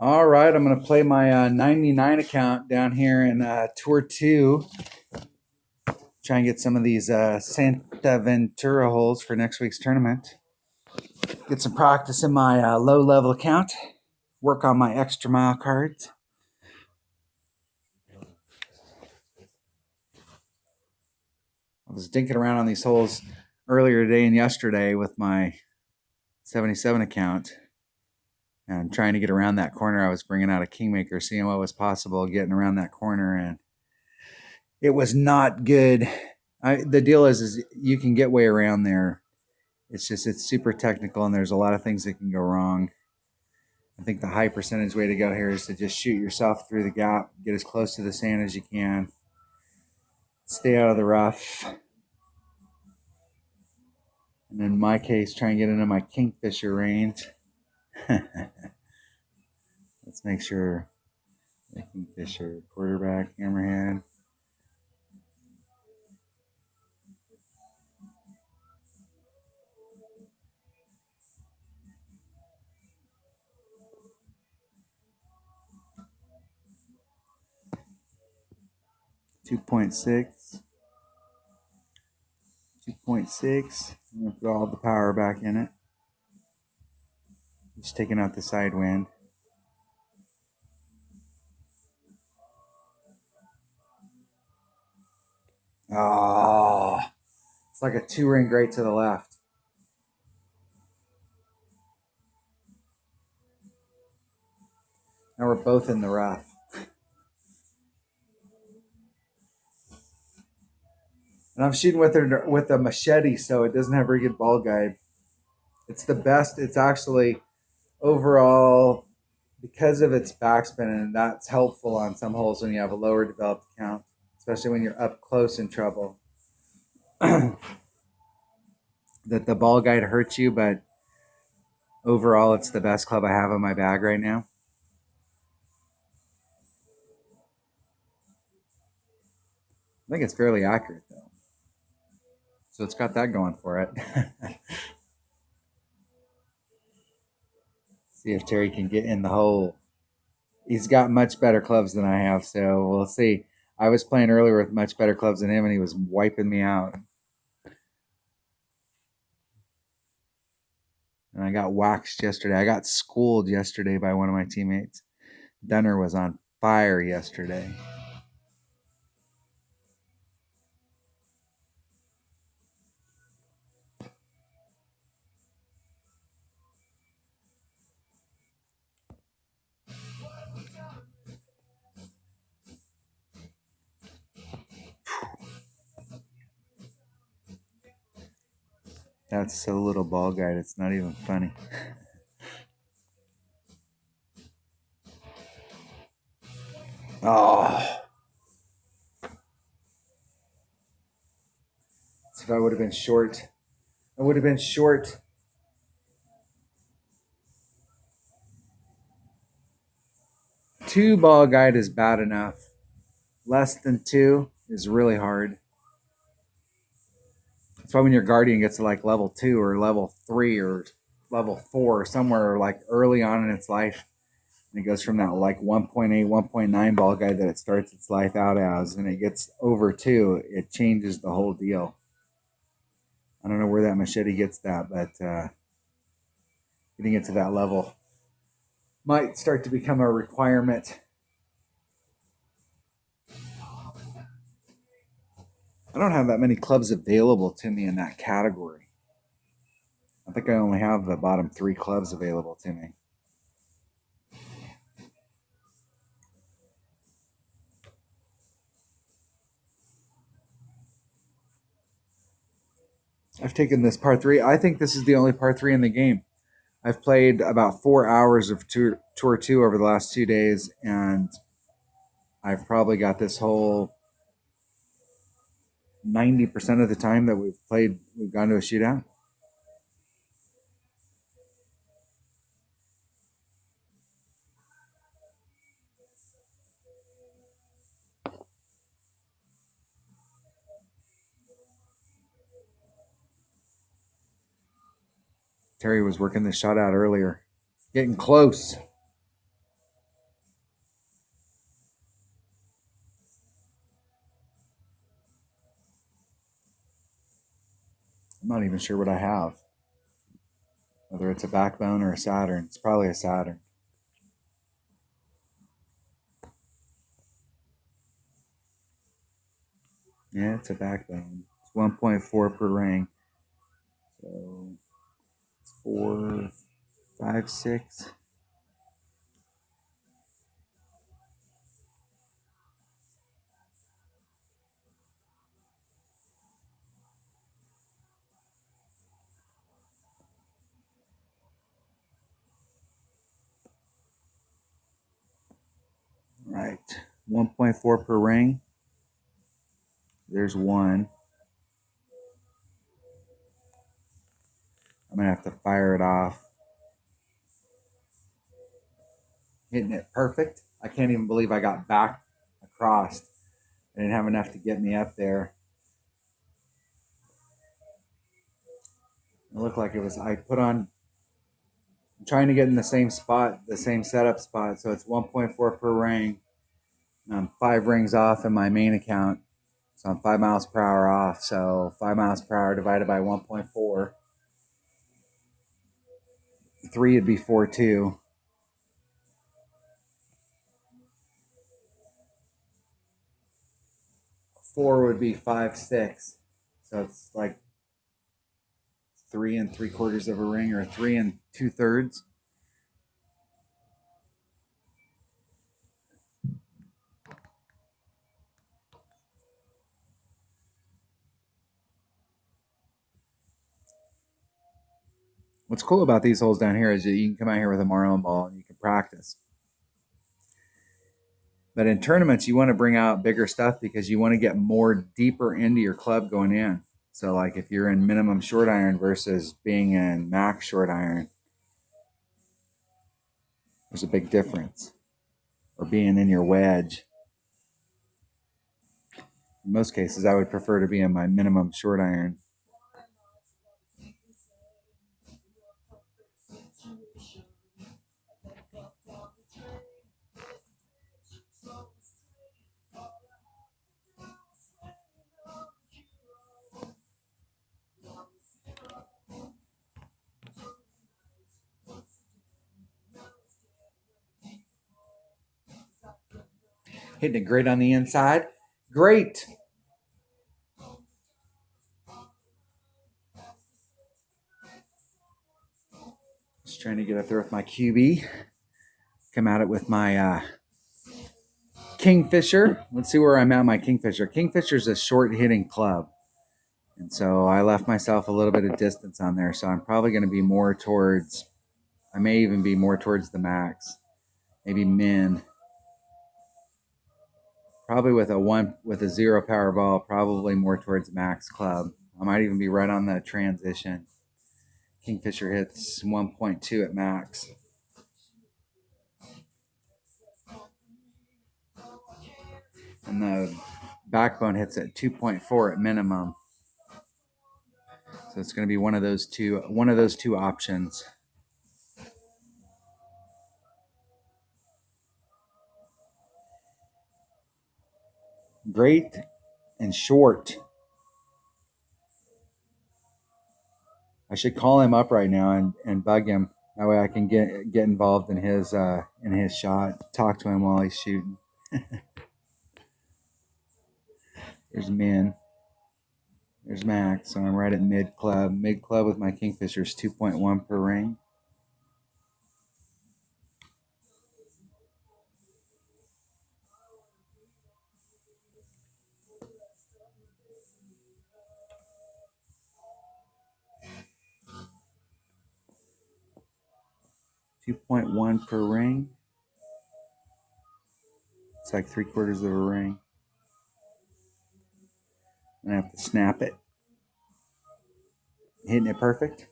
All right, I'm going to play my 99 account down here in Tour 2. Try and get some of these Santa Ventura holes for next week's tournament. Get some practice in my low-level account. Work on my extra mile cards. I was dinking around on these holes earlier today and yesterday with my 77 account. And trying to get around that corner. I was bringing out a Kingmaker, seeing what was possible getting around that corner, and it was not good. The deal is you can get way around there. It's super technical, and there's a lot of things that can go wrong. I think the high percentage way to go here is to just shoot yourself through the gap, get as close to the sand as you can, stay out of the rough, and in my case, try and get into my Kingfisher range. Let's make sure the Kingfisher quarterback, hammerhead. Two point six. 2.6. I'm going to put all the power back in it. Just taking out the side wind. Oh, it's like a 2-ring right to the left. Now we're both in the rough. And I'm shooting with a machete, so it doesn't have very good ball guide. It's the best. It's actually overall, because of its backspin, and that's helpful on some holes when you have a lower developed count, especially when you're up close in trouble. That the ball guide hurts you, but overall, it's the best club I have in my bag right now. I think it's fairly accurate, though. So it's got that going for it. See if Terry can get in the hole. He's got much better clubs than I have, so we'll see. I was playing earlier with much better clubs than him, and he was wiping me out. And I got waxed yesterday. I got schooled yesterday by one of my teammates. Dunner was on fire yesterday. That's so little ball guide, it's not even funny. Oh. So if I would have been short, I would have been short. Two ball guide is bad enough. Less than two is really hard. That's why when your guardian gets to like level 2 or level 3 or level 4, somewhere like early on in its life, and it goes from that like 1.8, 1.9 ball guide that it starts its life out as, and it gets over 2, it changes the whole deal. I don't know where that machete gets that, but getting it to that level might start to become a requirement. I don't have that many clubs available to me in that category. I think I only have the bottom 3 clubs available to me. I've taken this par 3. I think this is the only par 3 in the game. I've played about 4 hours of tour 2 over the last 2 days, and I've probably got this whole 90% of the time that we've played, we've gone to a shootout. Terry was working this shot out earlier. Getting close. I'm not even sure what I have. Whether it's a backbone or a Saturn. It's probably a Saturn. Yeah, it's a backbone. It's 1.4 per ring. So it's 4, 5, 6. Right. 1.4 per ring. There's one. I'm going to have to fire it off. Hitting it perfect. I can't even believe I got back across. I didn't have enough to get me up there. It looked like it was, I put on, I'm trying to get in the same spot, the same setup spot. So it's 1.4 per ring. I'm 5 rings off in my main account. So I'm 5 miles per hour off. So 5 miles per hour divided by 1.4. 3 would be 4.2. 4 would be 5.6. So it's like 3 3/4 of a ring, or 3 2/3. What's cool about these holes down here is that you can come out here with a Marlin ball and you can practice. But in tournaments, you want to bring out bigger stuff because you want to get more deeper into your club going in. So like if you're in minimum short iron versus being in max short iron, there's a big difference. Or being in your wedge. In most cases, I would prefer to be in my minimum short iron. Hitting it great on the inside. Great. Just trying to get up there with my QB. Come at it with my Kingfisher. Let's see where I'm at my Kingfisher. Kingfisher's a short hitting club. And so I left myself a little bit of distance on there. So I'm probably going to be more towards, I may even be more towards the max. Maybe min. Probably with a 0 power ball, probably more towards max club. I might even be right on the transition. Kingfisher hits 1.2 at max. And the backbone hits at 2.4 at minimum. So it's going to be one of those two options. Great and short. I should call him up right now and bug him. That way I can get involved in his shot. Talk to him while he's shooting. There's min. There's max. So I'm right at mid club. Mid club with my Kingfisher is 2.1 per ring. .1 per ring. It's like 3/4 of a ring. I'm gonna have to snap it. Hitting it perfect.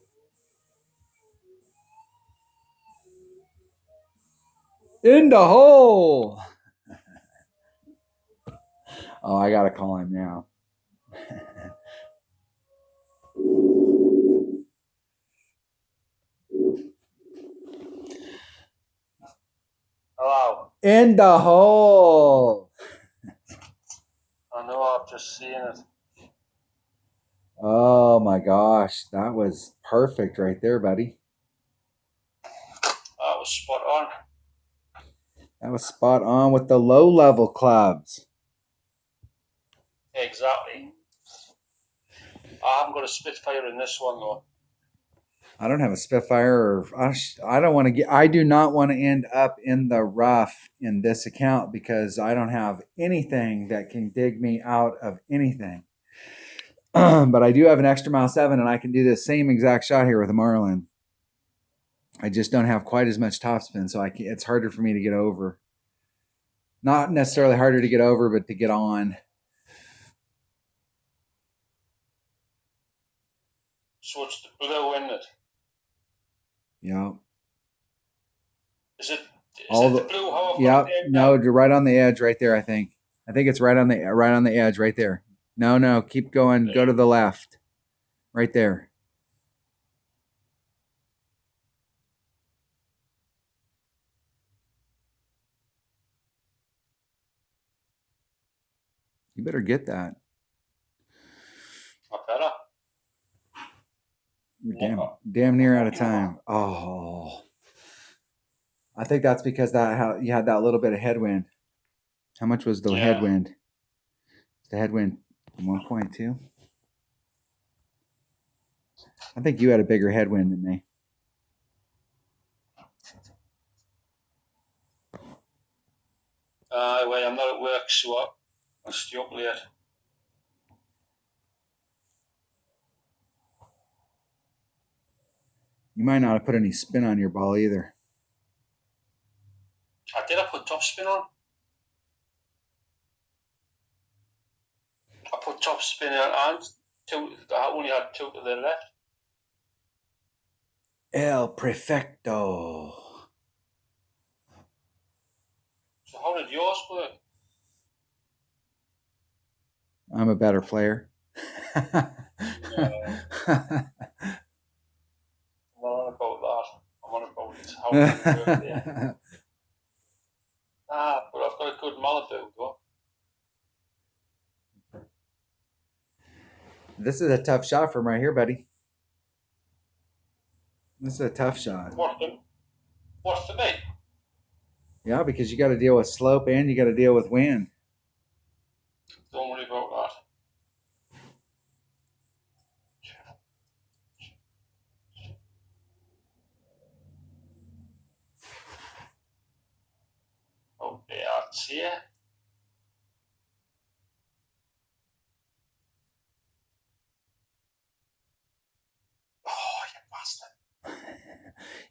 In the hole. Oh, I gotta call him now. Hello. In the hole. I know, I've just seen it. Oh my gosh, that was perfect right there, buddy. That was spot on. That was spot on with the low level clubs. Exactly. I haven't got a Spitfire in this one though. I don't have a Spitfire, or I don't want to get. I do not want to end up in the rough in this account because I don't have anything that can dig me out of anything. But I do have an extra mile 7, and I can do the same exact shot here with a Marlin. I just don't have quite as much topspin, so it's harder for me to get over. Not necessarily harder to get over, but to get on. So it's the blue, isn't it? Yeah. Is it All the the blue? How I've yeah, got it there no, now? right on the edge, right there. I think it's right on the edge, right there. No, keep going. Go to the left, right there. You better get that. I better. You're damn near out of time. Oh, I think that's because you had that little bit of headwind. How much was the Yeah. headwind? The headwind 1.2. I think you had a bigger headwind than me. Well, I'm not at work, so I'll stay up late. You might not have put any spin on your ball either. I put top spin on. I put top spin on and I only had 2 to the left. El Prefecto. So how did yours work? I'm a better player. Well, I'm on about that. I'm on about how did it work there. But I've got a good Malibu though. This is a tough shot from right here, buddy. This is a tough shot. What for me? Yeah, because you got to deal with slope and you got to deal with wind. Don't worry about that. Okay, that's here. Oh, you bastard.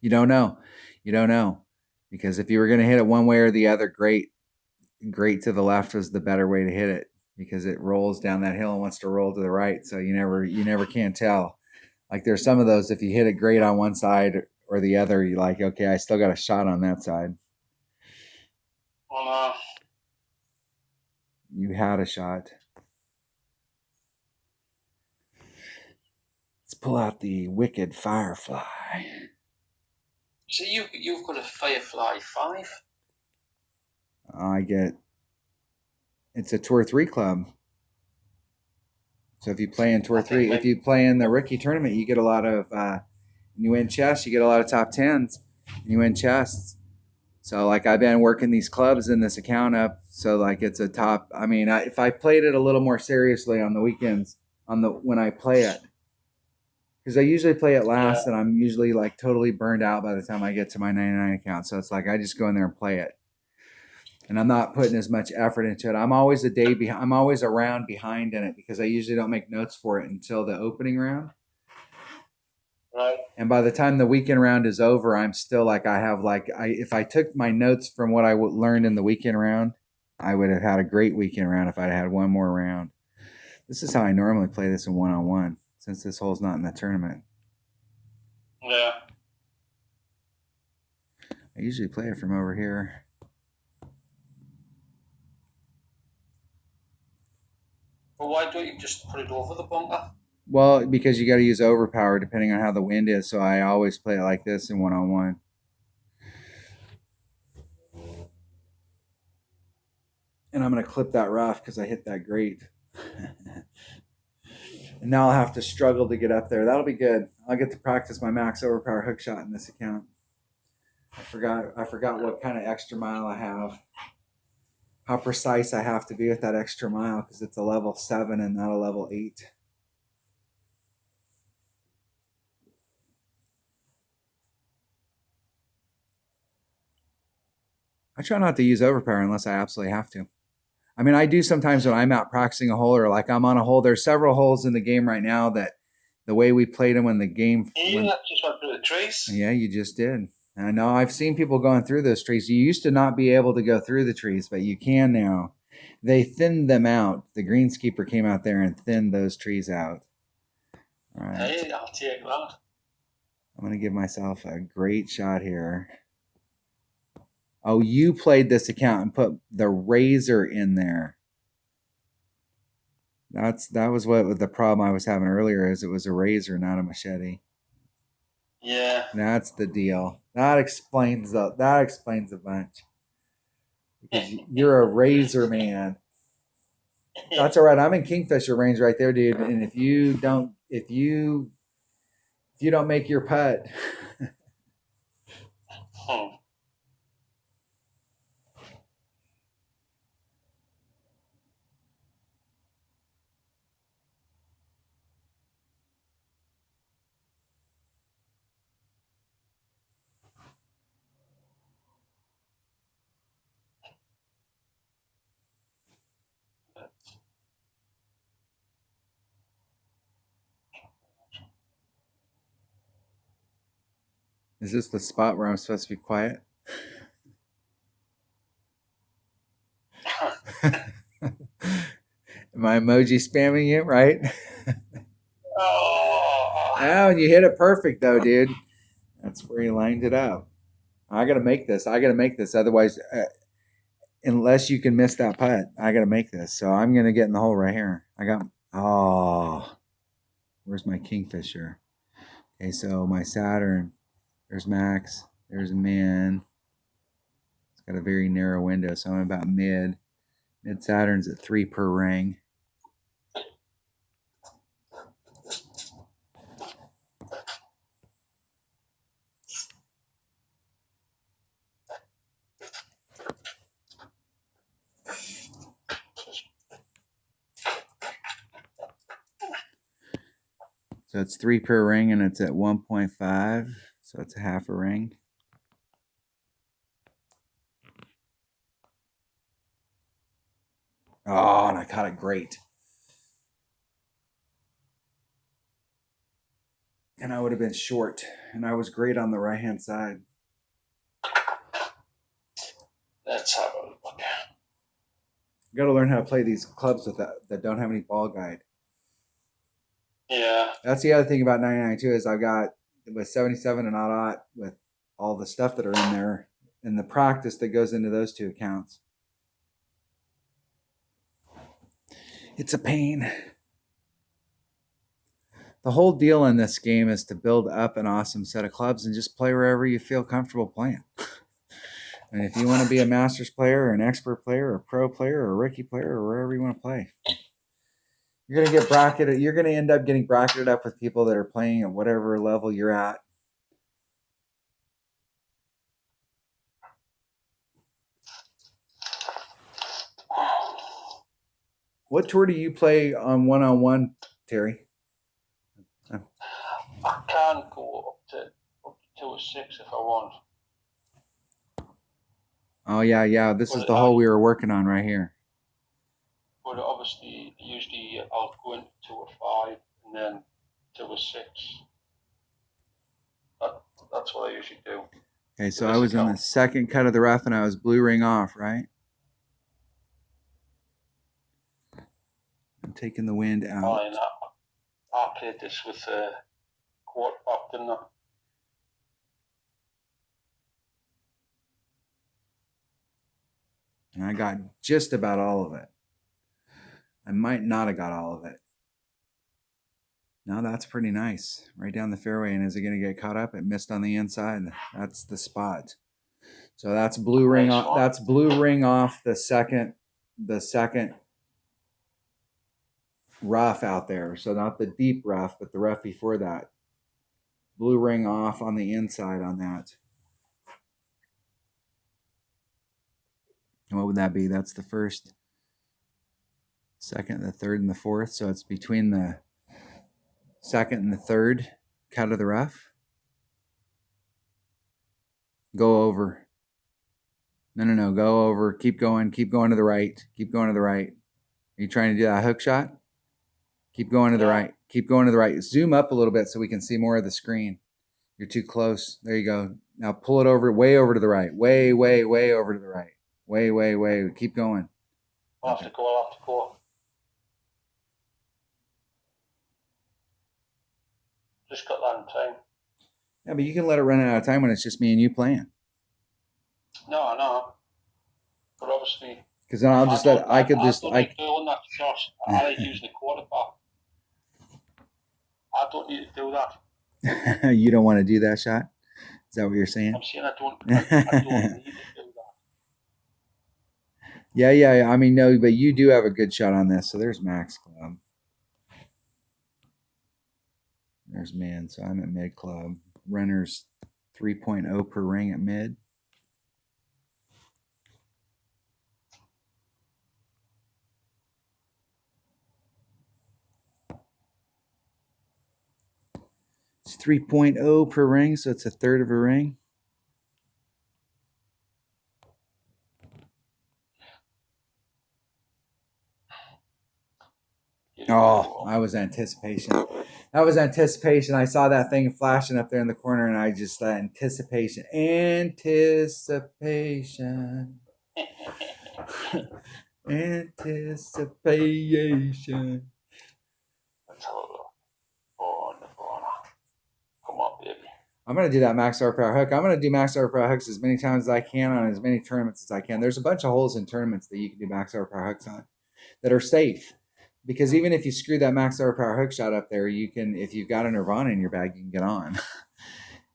You don't know. You don't know. Because if you were going to hit it one way or the other, great to the left was the better way to hit it because it rolls down that hill and wants to roll to the right. So you never can tell. Like there's some of those, if you hit it great on one side or the other, you're like, okay, I still got a shot on that side. Well, You had a shot. Let's pull out the Wicked Firefly. so you've got a Firefly 5. I get it's a Tour 3 club. So if you play in Tour 3, if you play in the rookie tournament, you get a lot of you win chests, you get a lot of top 10s, and you win chests. So like I've been working these clubs in this account up, so like it's a top. I mean, if I played it a little more seriously on the weekends, when I play it, because I usually play it last, and I'm usually like totally burned out by the time I get to my 99 account. So it's like I just go in there and play it, and I'm not putting as much effort into it. I'm always a day behind. I'm always a round behind in it because I usually don't make notes for it until the opening round. Right. And by the time the weekend round is over, I'm still like if I took my notes from what I learned in the weekend round, I would have had a great weekend round if I'd had one more round. This is how I normally play this in 1-on-1 since this hole's not in the tournament. Yeah. I usually play it from over here. But why don't you just put it over the bunker? Well, because you got to use overpower depending on how the wind is. So I always play it like this in 1-on-1. And I'm going to clip that rough because I hit that great. And now I'll have to struggle to get up there. That'll be good. I'll get to practice my max overpower hook shot in this account. I forgot what kind of extra mile I have. How precise I have to be with that extra mile because it's a level 7 and not a level 8. I try not to use overpower unless I absolutely have to. I mean, I do sometimes when I'm out practicing a hole or like I'm on a hole. There's several holes in the game right now that the way we played them when the game. You just went through the trees. Yeah, you just did. And I know I've seen people going through those trees. You used to not be able to go through the trees, but you can now. They thinned them out. The greenskeeper came out there and thinned those trees out. All right. Hey, I'll take that. I'm going to give myself a great shot here. Oh, you played this account and put the razor in there. That was what the problem I was having earlier is it was a razor, not a machete. Yeah. That's the deal. That explains a bunch. Because you're a razor man. That's all right. I'm in Kingfisher range right there, dude. And if you don't make your putt, is this the spot where I'm supposed to be quiet? My emoji spamming you, right? Oh, and you hit it perfect though, dude. That's where you lined it up. I gotta make this. Otherwise, unless you can miss that putt, I gotta make this. So I'm gonna get in the hole right here. Where's my Kingfisher? Okay, so my Saturn. There's Max. There's Min. It's got a very narrow window, so I'm about mid. Mid Saturn's at 3 per ring. So it's 3 per ring and it's at 1.5. So it's a half a ring. Oh, and I caught it great. And I would have been short. And I was great on the right-hand side. let's have a look. You got to learn how to play these clubs that don't have any ball guide. Yeah. That's the other thing about 992 is I've got with 77 and aught with all the stuff that are in there and the practice that goes into those two accounts. It's a pain. The whole deal in this game is to build up an awesome set of clubs and just play wherever you feel comfortable playing. And if you want to be a Masters player or an expert player or a pro player or a rookie player or wherever you want to play, you're going to get bracketed. You're going to end up getting bracketed up with people that are playing at whatever level you're at. What tour do you play on one-on-one, Terry? I can go up to 206 if I want. Oh, yeah. This is the hole we were working on right here. But obviously, usually I'll go into 205 and then 206. That's what I usually do. Okay, so I was in the second cut of the rough and I was blue ring off, right? I'm taking the wind out. Oh, and I played this with a quarter pop, didn't I? And I got just about all of it. I might not have got all of it. Now that's pretty nice. Right down the fairway. And is it going to get caught up? It missed on the inside. That's the spot. So that's blue ring off. That's blue ring off the second rough out there. So not the deep rough, but the rough before that. Blue ring off on the inside on that. And what would that be? That's the first, second, the third, and the fourth. So it's between the second and the third cut of the rough. Go over. No. Go over. Keep going. Keep going to the right. Keep going to the right. Are you trying to do that hook shot? Keep going to the right. Keep going to the right. Zoom up a little bit so we can see more of the screen. You're too close. There you go. Now pull it over, way over to the right. Way over to the right. Way. Keep going. I'll have to go. Just got that in time. Yeah, but you can let it run out of time when it's just me and you playing. No. But obviously, because then I'll just let I could just I don't doing that shot. I like using the quarterback. I don't need to do that. You don't want to do that shot? Is that what you're saying? I'm saying I don't need to do that. Yeah. I mean, no, but you do have a good shot on this. So there's max club. There's min. So I'm at mid club. Renner's 3.0 per ring at mid. It's 3.0 per ring, so it's a third of a ring. Oh, I was anticipation. That was anticipation. I saw that thing flashing up there in the corner, and I just thought anticipation. Anticipation. Anticipation. Let's have a look. Oh, come on, baby. I'm going to do that max horsepower hook. I'm going to do max horsepower hooks as many times as I can on as many tournaments as I can. There's a bunch of holes in tournaments that you can do max horsepower hooks on that are safe. Because even if you screw that max horsepower hook shot up there, you can, if you've got a Nirvana in your bag, you can get on.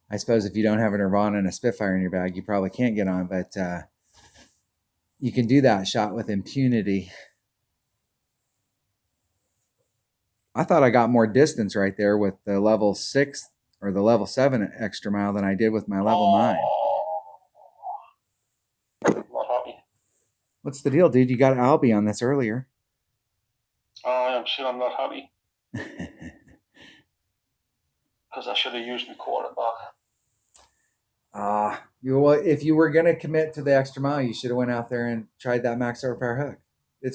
I suppose if you don't have a Nirvana and a Spitfire in your bag, you probably can't get on, but you can do that shot with impunity. I thought I got more distance right there with the level 6 or the level 7 extra mile than I did with my level 9. Not happy. What's the deal, dude? You got Albie on this earlier. I'm sure I'm not happy. Because I should have used my quarterback. Well, if you were going to commit to the extra mile, you should have went out there and tried that max horsepower hook.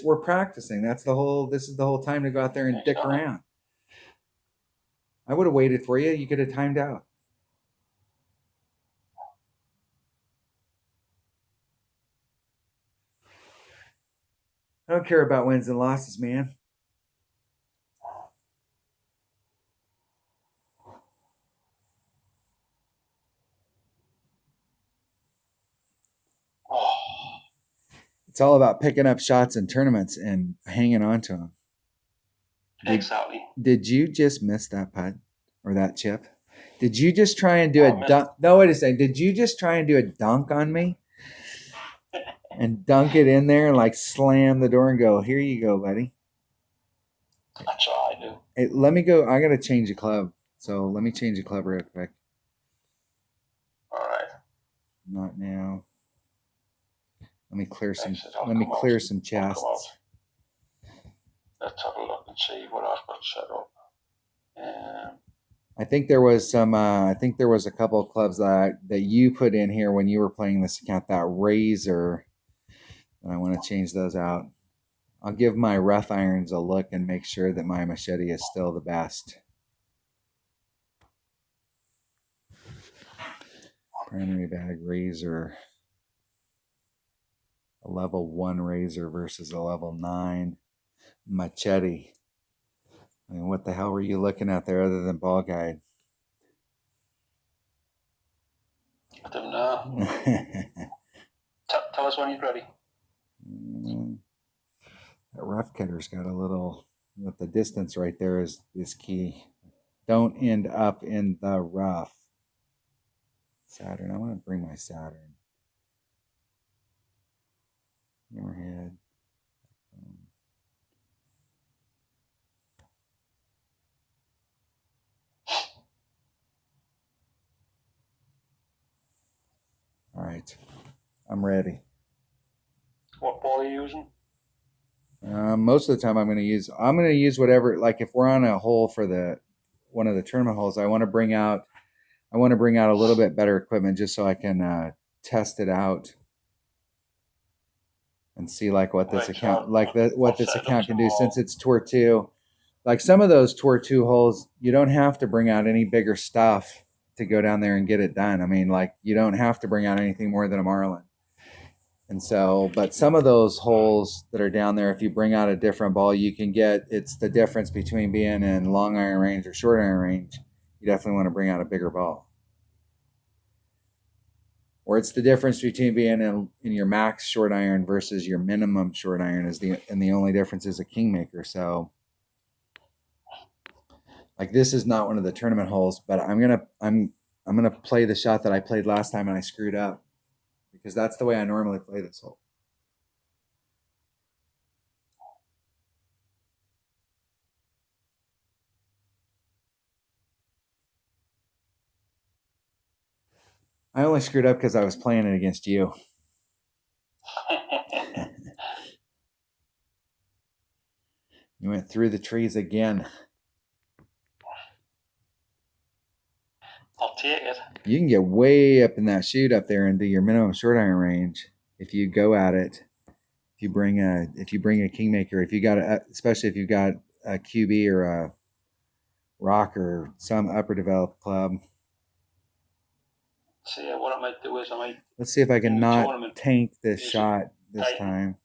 We're practicing. This is the whole time to go out there and dick around. I would have waited for you. You could have timed out. I don't care about wins and losses, man. It's all about picking up shots in tournaments and hanging on to them. Exactly. Did you just miss that putt or that chip? Did you just try and do a dunk? No, wait a second. Did you just try and do a dunk on me? And dunk it in there and like slam the door and go, here you go, buddy. That's all I do. Hey, let me go. I got to change the club. So let me change the club real quick. All right. Not now. Let me clear some chests. Let's have a look and see what I've got set up. I think there was some. I think there was a couple of clubs that you put in here when you were playing this account. That Razor, and I want to change those out. I'll give my rough irons a look and make sure that my machete is still the best. Primary bag Razor. A level 1 Razor versus a level 9 machete. I mean, what the hell were you looking at there other than ball guide? I don't know. Tell us when you're ready. That rough cutter's got a little, with the distance right there is key. Don't end up in the rough. Saturn. I want to bring my Saturn. Hammerhead. right. I'm ready. What ball are you using? Most of the time I'm going to use whatever, like if we're on a hole for one of the tournament holes, I want to bring out a little bit better equipment just so I can test it out and see like what this Right, account so I'll this set it up account can do tomorrow. since it's Tour 2. Like some of those Tour 2 holes, you don't have to bring out any bigger stuff to go down there and get it done. I mean, like you don't have to bring out anything more than a marlin. And so, but some of those holes that are down there, if you bring out a different ball, you can get, it's the difference between being in long iron range or short iron range. You definitely want to bring out a bigger ball. Or it's the difference between being in your max short iron versus your minimum short iron and the only difference is a kingmaker. So like this is not one of the tournament holes, but I'm gonna play the shot that I played last time and I screwed up because that's the way I normally play this hole. I only screwed up because I was playing it against you. You went through the trees again. I'll take it. You can get way up in that chute up there and do your minimum short iron range if you go at it. If you bring a kingmaker, if you got especially if you've got a QB or a rock or some upper developed club. So yeah, what I might do is I might. Let's see if I can not tank this shot this time.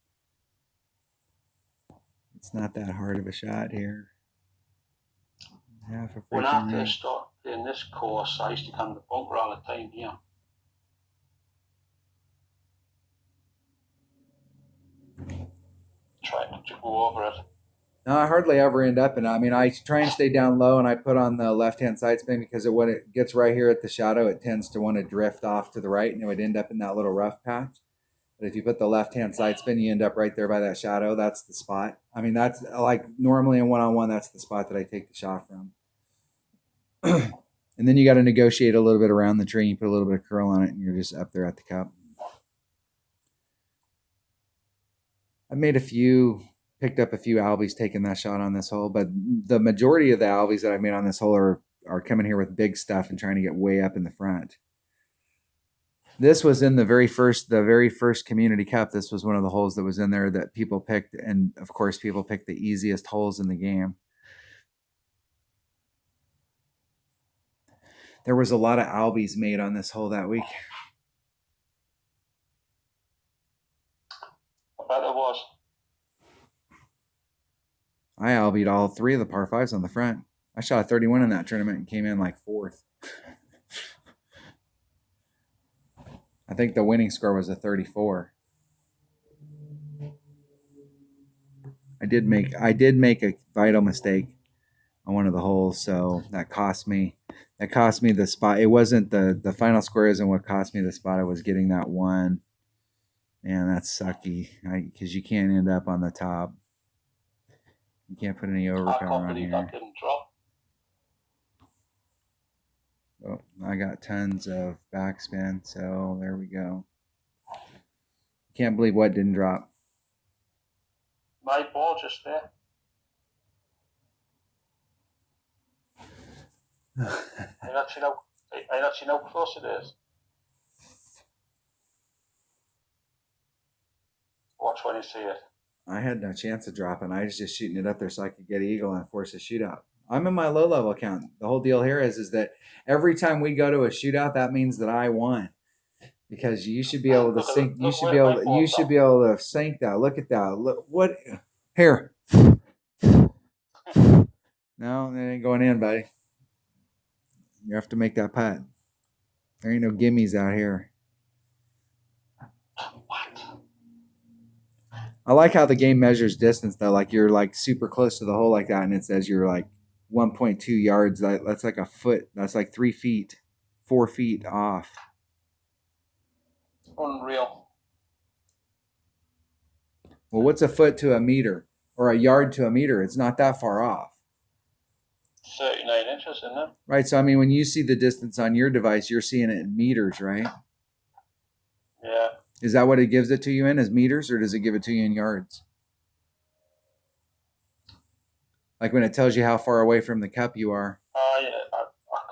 It's not that hard of a shot here. When I first started in this course, I used to come to the bunker all the time here. Trying to go over it. No, I hardly ever end up in it. I mean, I try and stay down low and I put on the left-hand side spin because when it gets right here at the shadow, it tends to want to drift off to the right and it would end up in that little rough patch. But if you put the left-hand side spin, you end up right there by that shadow. That's the spot. I mean, that's like normally in one-on-one, that's the spot that I take the shot from. And then you got to negotiate a little bit around the tree. You put a little bit of curl on it and you're just up there at the cup. I've made picked up a few albies taking that shot on this hole, but the majority of the albies that I've made on this hole are coming here with big stuff and trying to get way up in the front. This was in the very first Community Cup. This was one of the holes that was in there that people picked, and of course, people picked the easiest holes in the game. There was a lot of albies made on this hole that week. I bet there was. I albied all three of the par fives on the front. I shot a 31 in that tournament and came in like fourth. I think the winning score was a 34. I did make a vital mistake on one of the holes, so that cost me the spot. It wasn't the final score isn't what cost me the spot. I was getting that one. And that's sucky because you can't end up on the top. You can't put any overpower on here. That didn't drop. Oh, I got tons of backspin, so there we go. Can't believe what didn't drop. My ball just there. I don't see how close it is. Watch when you see it. I had no chance of dropping. I was just shooting it up there so I could get eagle and force a shootout. I'm in my low level account. The whole deal here is that every time we go to a shootout, that means that I won. Because you should be able to sink. You should be able to sink that. Look at that. Look what here. No, it ain't going in, buddy. You have to make that putt. There ain't no gimmies out here. What? I like how the game measures distance though. Like you're like super close to the hole like that, and it says you're like 1.2 yards. That's like a foot. That's like 3 feet, 4 feet off. Unreal. Well, what's a foot to a meter or a yard to a meter? It's not that far off. 39 inches, isn't it? Right. So I mean, when you see the distance on your device, you're seeing it in meters, right? Yeah. Is that what it gives it to you in, as meters, or does it give it to you in yards? Like when it tells you how far away from the cup you are. I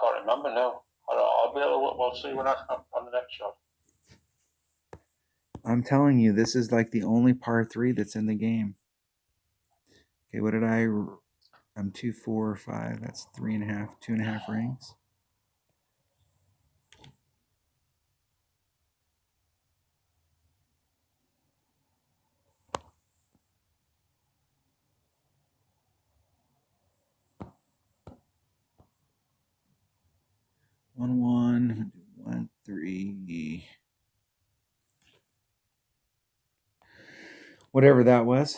can't remember now. I'll be able to look. We'll see when I on the next shot. I'm telling you, this is like the only par 3 that's in the game. Okay, what did I'm 2, 4, 5. That's 3.5, 2.5 rings. One, 3. Whatever that was.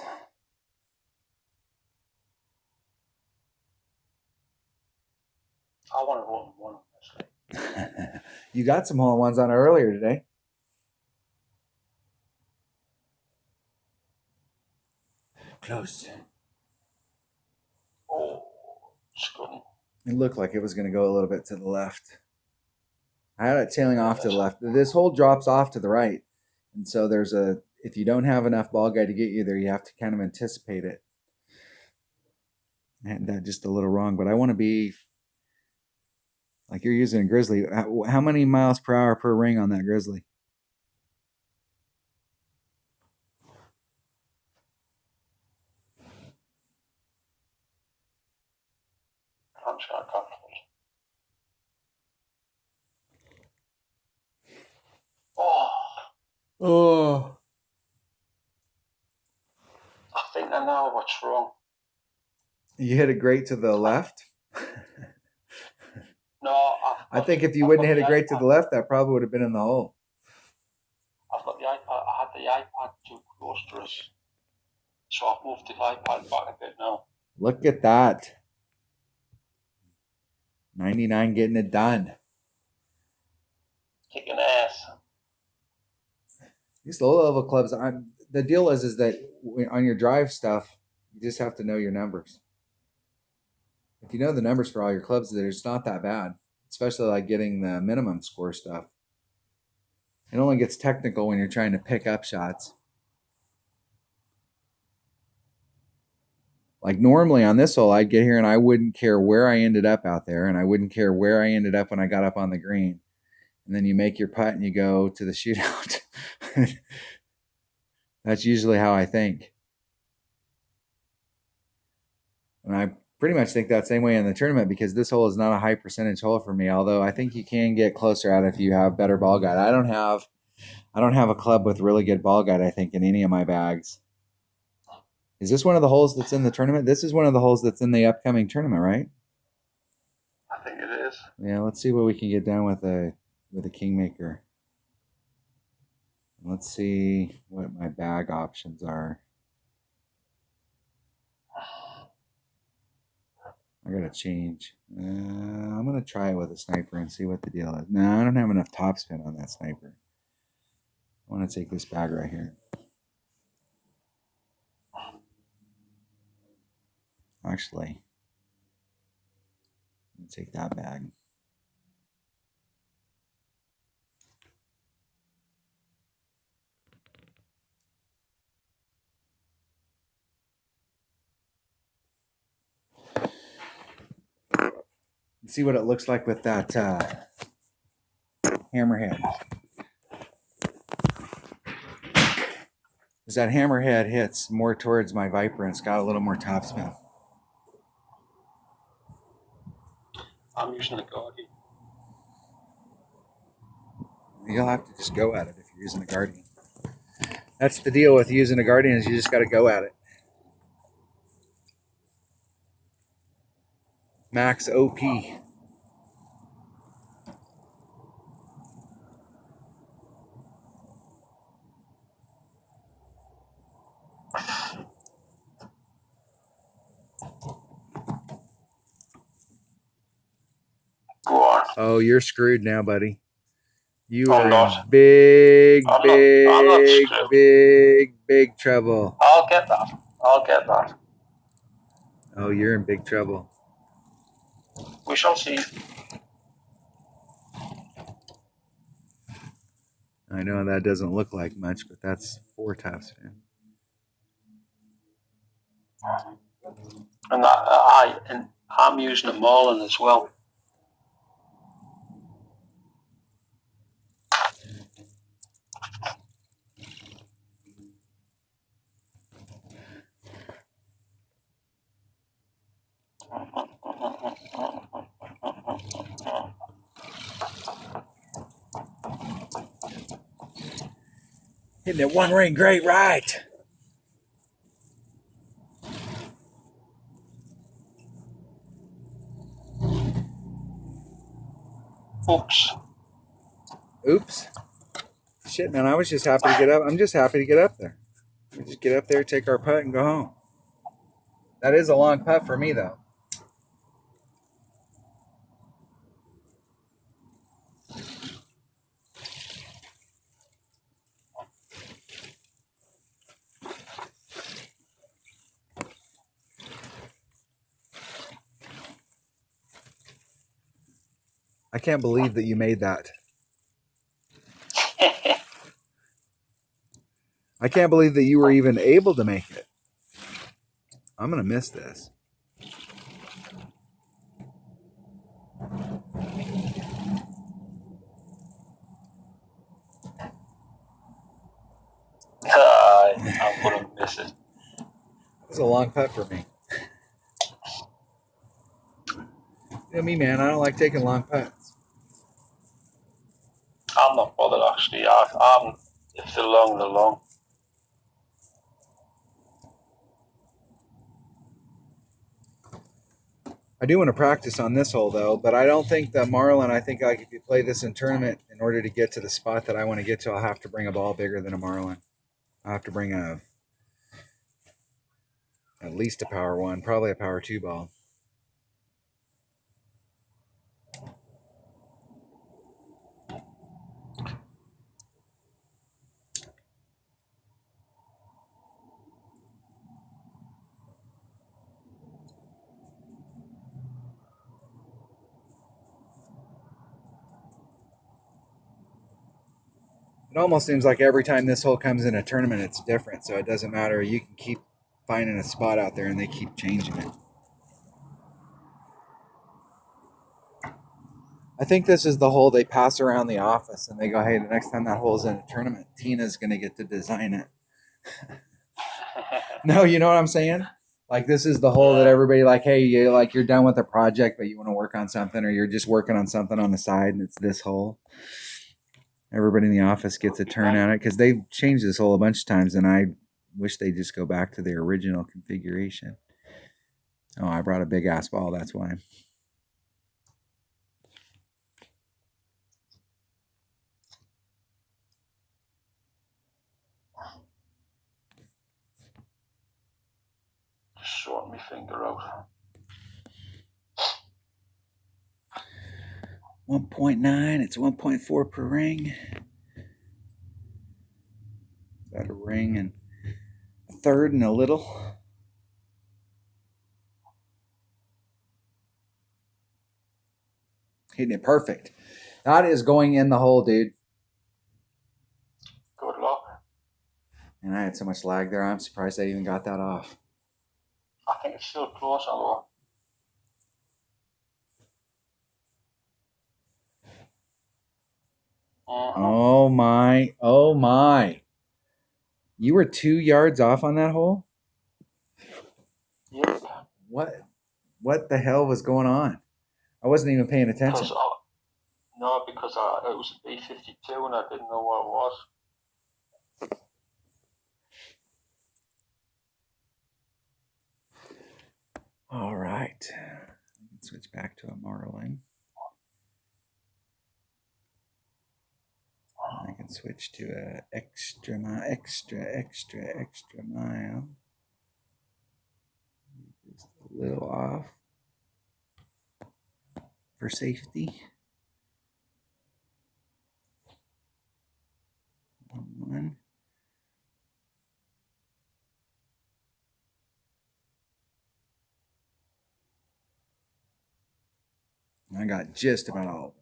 I want to vote one. You got some hole-in-ones on earlier today. Close. Oh, it's good. It looked like it was going to go a little bit to the left. I had it tailing off to the left. This hole drops off to the right. And so if you don't have enough ball guide to get you there, you have to kind of anticipate it. I had that just a little wrong, but I want to be like you're using a Grizzly. How many miles per hour per ring on that Grizzly? I'm just going to cut. Oh. I think I know what's wrong. You hit it great to the left? No, I think if you wouldn't hit it great to the left, that probably would have been in the hole. I've got the iPad. I had the iPad too close to us, so I've moved the iPad back a bit now. Look at that. 99 getting it done. Kicking ass. These low level clubs, the deal is that on your drive stuff, you just have to know your numbers. If you know the numbers for all your clubs, it's not that bad, especially like getting the minimum score stuff. It only gets technical when you're trying to pick up shots. Like normally on this hole, I'd get here and I wouldn't care where I ended up out there, and I wouldn't care where I ended up when I got up on the green. And then you make your putt and you go to the shootout. That's usually how I think. And I pretty much think that same way in the tournament, because this hole is not a high percentage hole for me, although I think you can get closer at it if you have better ball guide. I don't have a club with really good ball guide, I think, in any of my bags. Is this one of the holes that's in the tournament? This is one of the holes that's in the upcoming tournament, right? I think it is. Yeah, let's see what we can get done with a Kingmaker. Let's see what my bag options are. I gotta change. I'm gonna try it with a sniper and see what the deal is. No, I don't have enough topspin on that sniper. I want to take this bag right here. Actually, I'm gonna take that bag. See what it looks like with that hammerhead. As that hammerhead hits more towards my Viper and it's got a little more topspin. I'm using a Guardian. You'll have to just go at it if you're using a Guardian. That's the deal with using a Guardian, is you just got to go at it. Max OP. Go on. Oh, you're screwed now, buddy. You I'm are not. in big, I'm not big, screwed. big, big trouble. I'll get that. Oh, you're in big trouble. We shall see. I know that doesn't look like much, but that's 4 topspin. And I'm using a Marlin as well. Hitting it one ring, great right. Oops. Oops. Shit, man, I was just happy to get up. I'm just happy to get up there. We just get up there, take our putt, and go home. That is a long putt for me, though. I can't believe that you made that. I can't believe that you were even able to make it. I'm going to miss this. I'm going to miss it. It was a long putt for me. You know me, man. I don't like taking long putts. I'm not bothered, actually. If they're long, they're long. I do want to practice on this hole, though, but I don't think the Marlin, I think like if you play this in tournament, in order to get to the spot that I want to get to, I'll have to bring a ball bigger than a Marlin. I'll have to bring at least a power 1, probably a power 2 ball. It almost seems like every time this hole comes in a tournament, it's different. So it doesn't matter. You can keep finding a spot out there and they keep changing it. I think this is the hole they pass around the office and they go, hey, the next time that hole's in a tournament, Tina's going to get to design it. No, you know what I'm saying? Like this is the hole that everybody like, hey, you're done with a project, but you want to work on something, or you're just working on something on the side, and it's this hole. Everybody in the office gets a turn at it because they've changed this hole a bunch of times, and I wish they just go back to their original configuration. Oh, I brought a big ass ball. That's why. Just sorting my finger out. 1.9. It's 1.4 per ring. About a ring and a third and a little. Hitting it perfect. That is going in the hole, dude. Good luck. And I had so much lag there. I'm surprised I even got that off. I think it's still close, though. Oh my. Oh my. You were 2 yards off on that hole? Yep. What the hell was going on? I wasn't even paying attention. Because it was a B52 and I didn't know what it was. All right. Switch back to a Marlin. I can switch to a extra mile. Just a little off for safety. 1. I got just about all of it.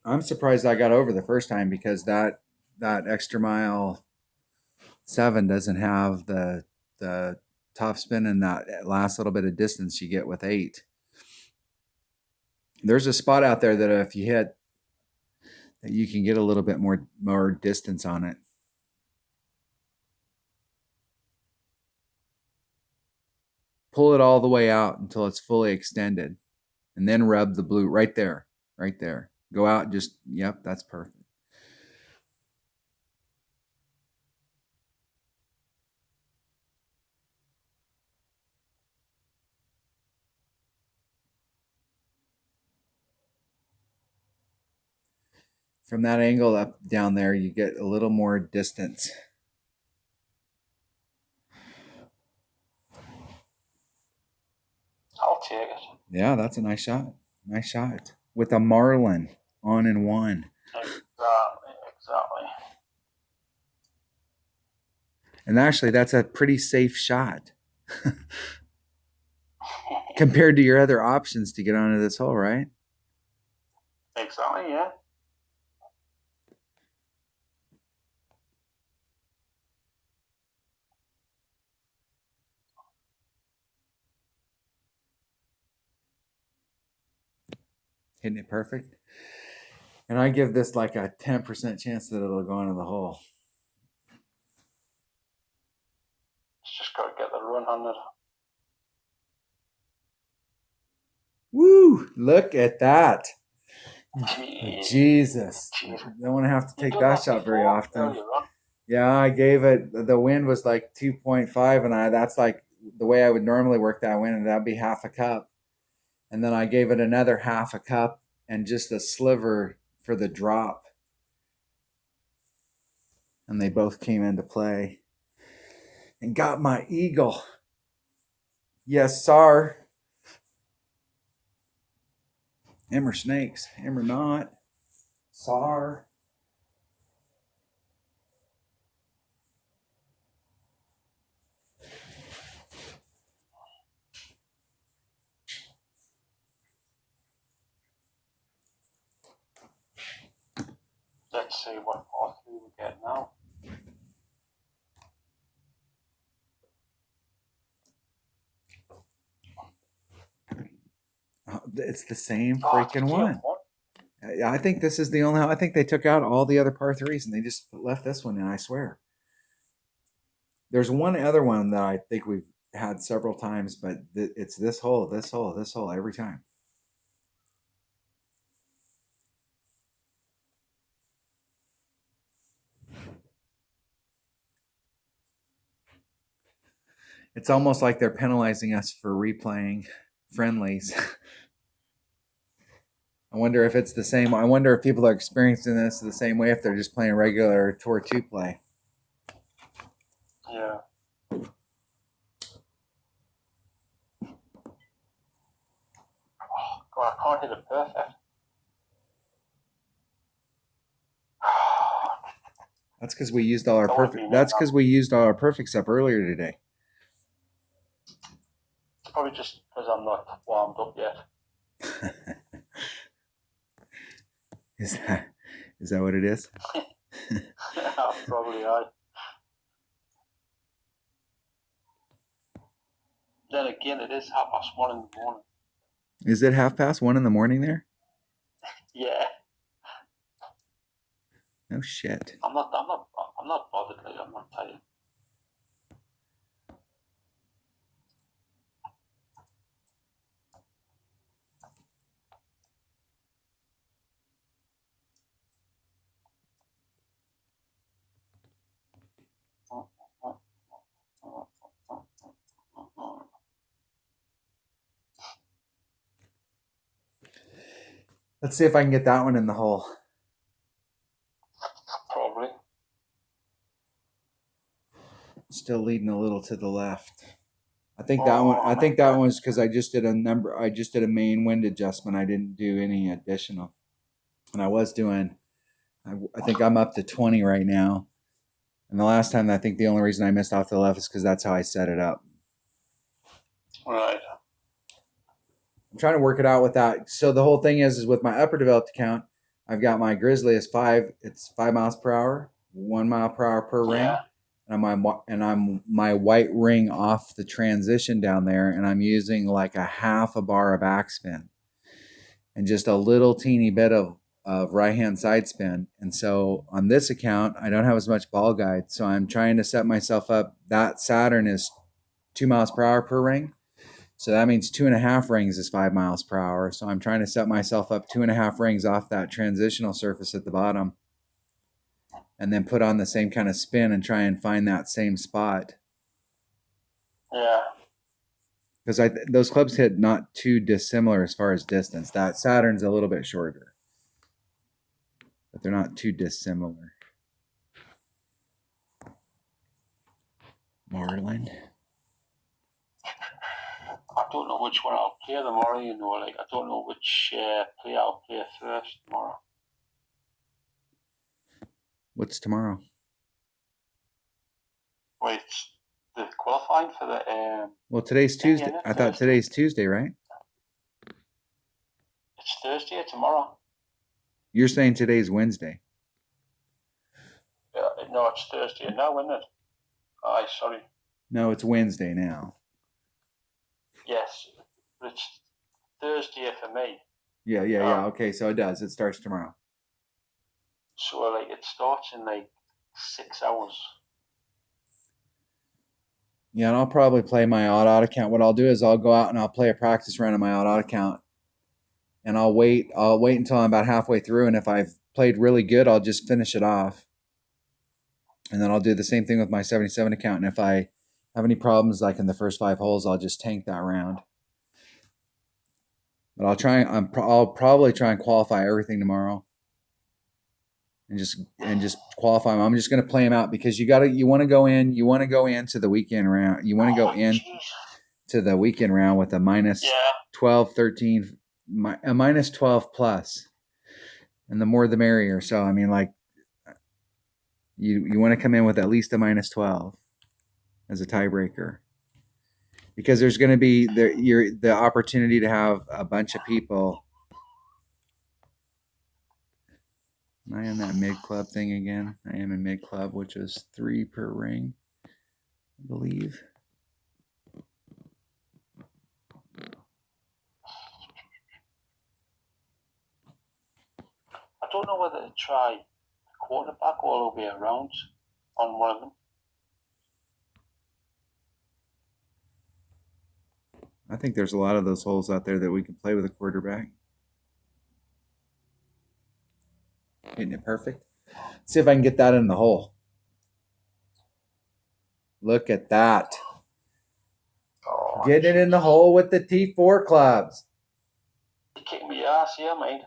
I'm surprised I got over the first time because that extra mile 7 doesn't have the top spin and that last little bit of distance you get with 8. There's a spot out there that if you hit, that you can get a little bit more distance on it. Pull it all the way out until it's fully extended, and then rub the blue right there, right there. Go out, just, yep, that's perfect. From that angle up down there, you get a little more distance. I'll take it. Yeah, that's a nice shot. Nice shot. With a Marlin on and one. Exactly. And actually, that's a pretty safe shot compared to your other options to get onto this hole, right? Exactly, yeah. Hitting it perfect. And I give this like a 10% chance that it'll go into the hole. It's just got to get the run on it. Woo! Look at that. Jesus. Jeez. Don't want to have to You've take done that shot very before, often. earlier on. Yeah, I gave it, the wind was like 2.5, and that's like the way I would normally work that wind, and that'd be half a cup. And then I gave it another half a cup and just a sliver for the drop. And they both came into play. And got my eagle. Yes, sir. Em or snakes, em or not. Sar. Let's see what par 3 we get now. It's the same It's freaking the one. I think this is the only. I think they took out all the other par 3s and they just left this one in, I swear. There's one other one that I think we've had several times, but it's this hole, this hole, this hole every time. It's almost like they're penalizing us for replaying friendlies. I wonder if it's the same. I wonder if people are experiencing this the same way if they're just playing regular Tour 2 play. Yeah. Oh, God, I can't hit it perfect. That's because we used all our That would perfect. be That's nice. because we used all our perfects up earlier today. It's probably just because I'm not warmed up yet. Is that what it is? Probably I. Then again, it is 1:30 in the morning. Is it 1:30 in the morning there? Yeah. No shit. I'm not bothered. Like, I'm not tired. Let's see if I can get that one in the hole. Probably. Still leading a little to the left. I think that one. I think that one's because I just did a main wind adjustment. I didn't do any additional, and I was doing. I think I'm up to 20 right now. And the last time, I think the only reason I missed off the left is because that's how I set it up. Right. I'm trying to work it out with that. So the whole thing is with my upper developed account, I've got my Grizzly is 5. It's 5 miles per hour, 1 mile per hour per ring. Yeah. And I'm my white ring off the transition down there, and I'm using like a half a bar of backspin and just a little teeny bit of right hand side spin. And so on this account, I don't have as much ball guide. So I'm trying to set myself up. That Saturn is 2 miles per hour per ring. So that means 2.5 rings is 5 miles per hour. So I'm trying to set myself up 2.5 rings off that transitional surface at the bottom, and then put on the same kind of spin and try and find that same spot. Yeah. Because those clubs hit not too dissimilar as far as distance. That Saturn's a little bit shorter, but they're not too dissimilar. Marlin. I don't know which one I'll play tomorrow, you know, like I don't know which play I'll play first tomorrow. What's tomorrow? Wait, the qualifying for the Well, today's Tuesday. I thought today's Tuesday, right? It's Thursday tomorrow. You're saying today's Wednesday. Yeah, no, it's Thursday now, isn't it? Aye, sorry. No, it's Wednesday now. Yes, but it's Thursday for me. Yeah. Okay, so it does. It starts tomorrow. So like it starts in like 6 hours. Yeah, and I'll probably play my odd account. What I'll do is I'll go out and I'll play a practice round on my odd account, and I'll wait until I'm about halfway through, and if I've played really good, I'll just finish it off. And then I'll do the same thing with my 77 account. And if I have any problems, like in the first 5 holes, I'll just tank that round. But I'll probably try and qualify everything tomorrow, and just qualify them. I'm just going to play them out because you want to go into the weekend round. You want to go in to the weekend round with a minus 12, 13, a minus 12 plus, and the more the merrier. So I mean, like, you want to come in with at least a minus 12 as a tiebreaker, because there's going to be the opportunity to have a bunch of people. Am I in that mid club thing again? I am in mid club, which is 3 per ring, I believe. I don't know whether to try quarterback all the way around on one of them. I think there's a lot of those holes out there that we can play with a quarterback. Hitting it perfect. Let's see if I can get that in the hole. Look at that. Oh, Getting it in the hole with the T4 clubs. You kick me ass here, mate.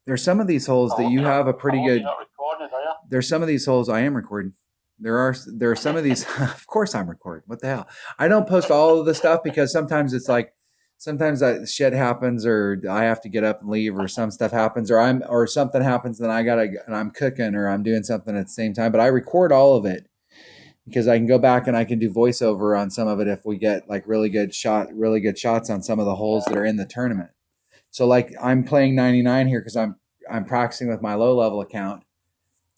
There's some of these holes that you have a pretty good. You're not recording it, are you? There's some of these holes I am recording. There are some of these. Of course I'm recording. What the hell? I don't post all of the stuff because sometimes it's like, sometimes that shit happens, or I have to get up and leave, or some stuff happens, or something happens, and I'm cooking, or I'm doing something at the same time. But I record all of it because I can go back and I can do voiceover on some of it if we get like really good shots on some of the holes that are in the tournament. So like I'm playing 99 here because I'm practicing with my low level account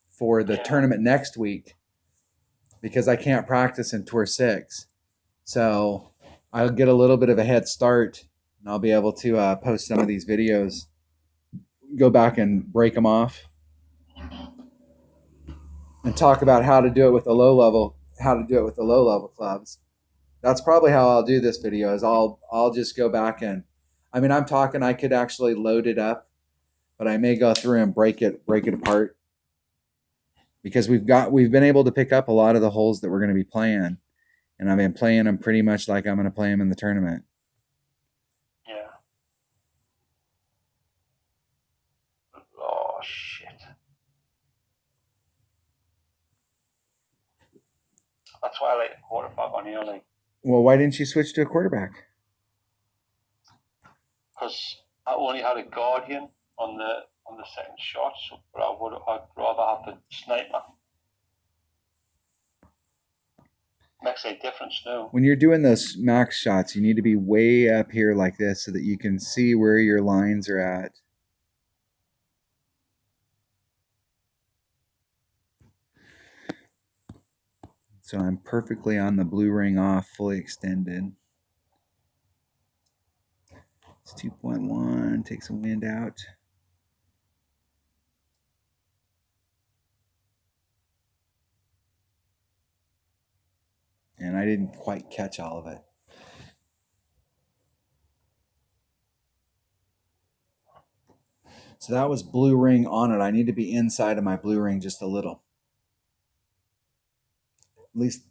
for the tournament next week, because I can't practice in Tour 6. So I'll get a little bit of a head start, and I'll be able to post some of these videos, go back and break them off, and talk about how to do it with the low level clubs. That's probably how I'll do this video. Is I'll just go back and, I mean, I'm talking, I could actually load it up, but I may go through and break it apart, because we've been able to pick up a lot of the holes that we're going to be playing, and I've been playing them pretty much like I'm going to play them in the tournament. Yeah. Oh shit. That's why I like the quarterback on here, like. Well, why didn't you switch to a quarterback? Because I only had a Guardian on the second shot, so but I'd rather have the sniper. Makes a difference too. When you're doing those max shots, you need to be way up here like this so that you can see where your lines are at. So I'm perfectly on the blue ring off, fully extended. It's 2.1, take some wind out. And I didn't quite catch all of it. So that was blue ring on it. I need to be inside of my blue ring just a little. At least.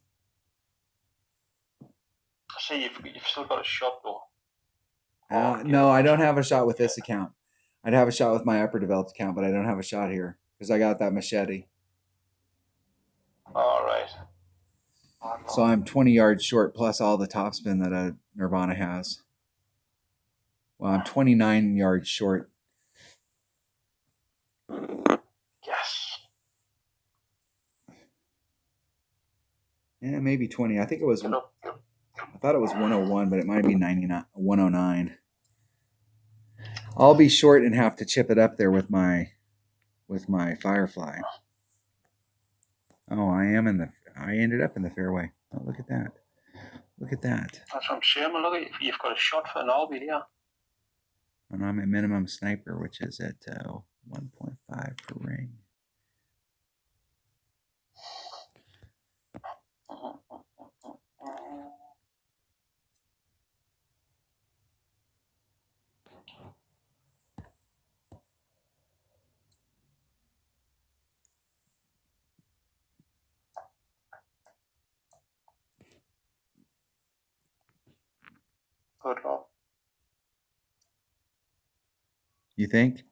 See, you've still got a shot though. No, I don't have a shot with this account. I'd have a shot with my upper developed account, but I don't have a shot here because I got that machete. All right. So I'm 20 yards short plus all the topspin that a Nirvana has. Well, I'm 29 yards short. Yes. Yeah, maybe 20. I think it was. Get up. I thought it was 101, but it might be 109. I'll be short and have to chip it up there with my Firefly. Oh, I ended up in the fairway. Oh, look at that. Look at that. That's what I'm saying. Look, you've got a shot for an Albie there. And I'm at minimum sniper, which is at 1.5 per ring. Good luck. You think?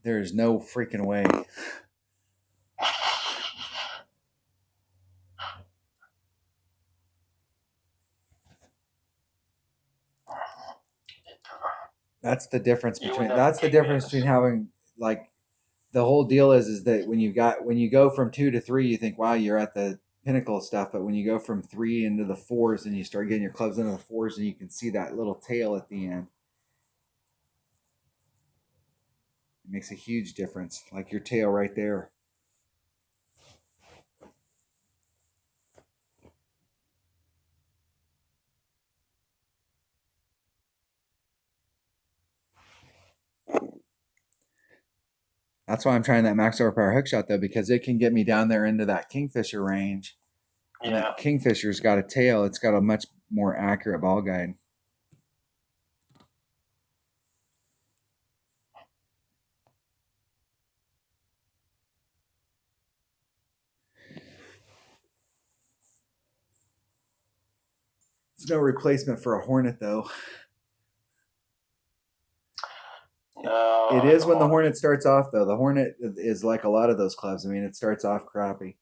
There's no freaking way. That's the difference between having like the whole deal is that when you go from 2 to 3, you think, wow, you're at the pinnacle of stuff. But when you go from 3 into the 4s and you start getting your clubs into the 4s and you can see that little tail at the end, it makes a huge difference. Like your tail right there. That's why I'm trying that max overpower hook shot though, because it can get me down there into that Kingfisher range. And that Kingfisher's got a tail. It's got a much more accurate ball guide. It's no replacement for a Hornet though. It is when the Hornet starts off though. The Hornet is like a lot of those clubs. I mean, it starts off crappy.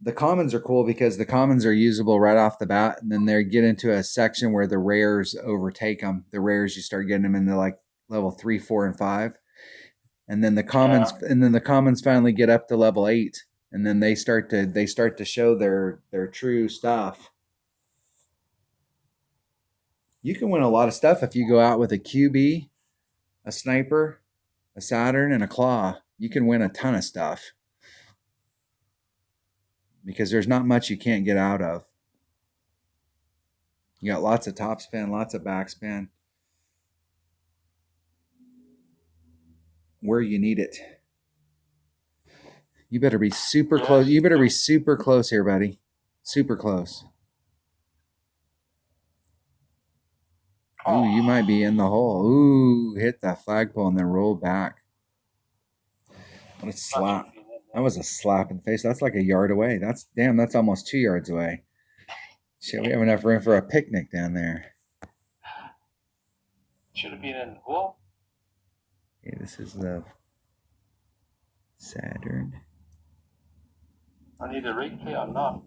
The commons are cool because the commons are usable right off the bat, and then they get into a section where the rares overtake them. The rares, you start getting them into like level 3, 4, and 5, and then the commons finally get up to level 8, and then they start to show their true stuff. You can win a lot of stuff if you go out with a QB, a sniper, a Saturn, and a claw. You can win a ton of stuff because there's not much you can't get out of. You got lots of topspin, lots of backspin. Where you need it. You better be super close. You better be super close here, buddy. Super close. Ooh, you might be in the hole. Ooh, hit that flagpole and then roll back. What a slap. That was a slap in the face. That's like a yard away. That's almost 2 yards away. Shit, we have enough room for a picnic down there. Should have been in the hole. Okay, this is the Saturn. I need a replay or not.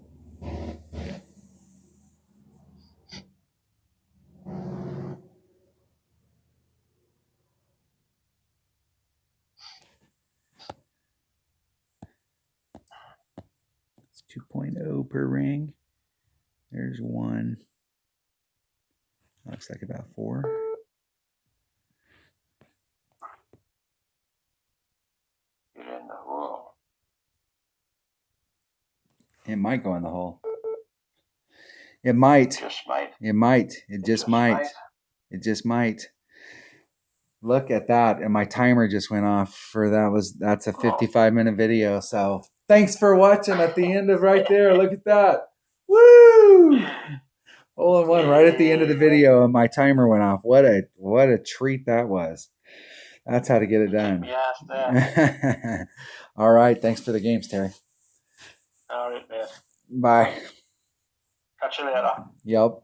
It's 2.0 per ring. There's one. Looks like about 4. Get in the room. It might go in the hole. It might. Just might. It might. It just might. It just might. Look at that. And my timer just went off for that's a 55-minute video. So thanks for watching at the end of right there. Look at that. Woo! Hole in one right at the end of the video, and my timer went off. What a treat that was. That's how to get it done. Yes, All right. Thanks for the games, Terry. all right, man. Bye. Catch you later. Yep.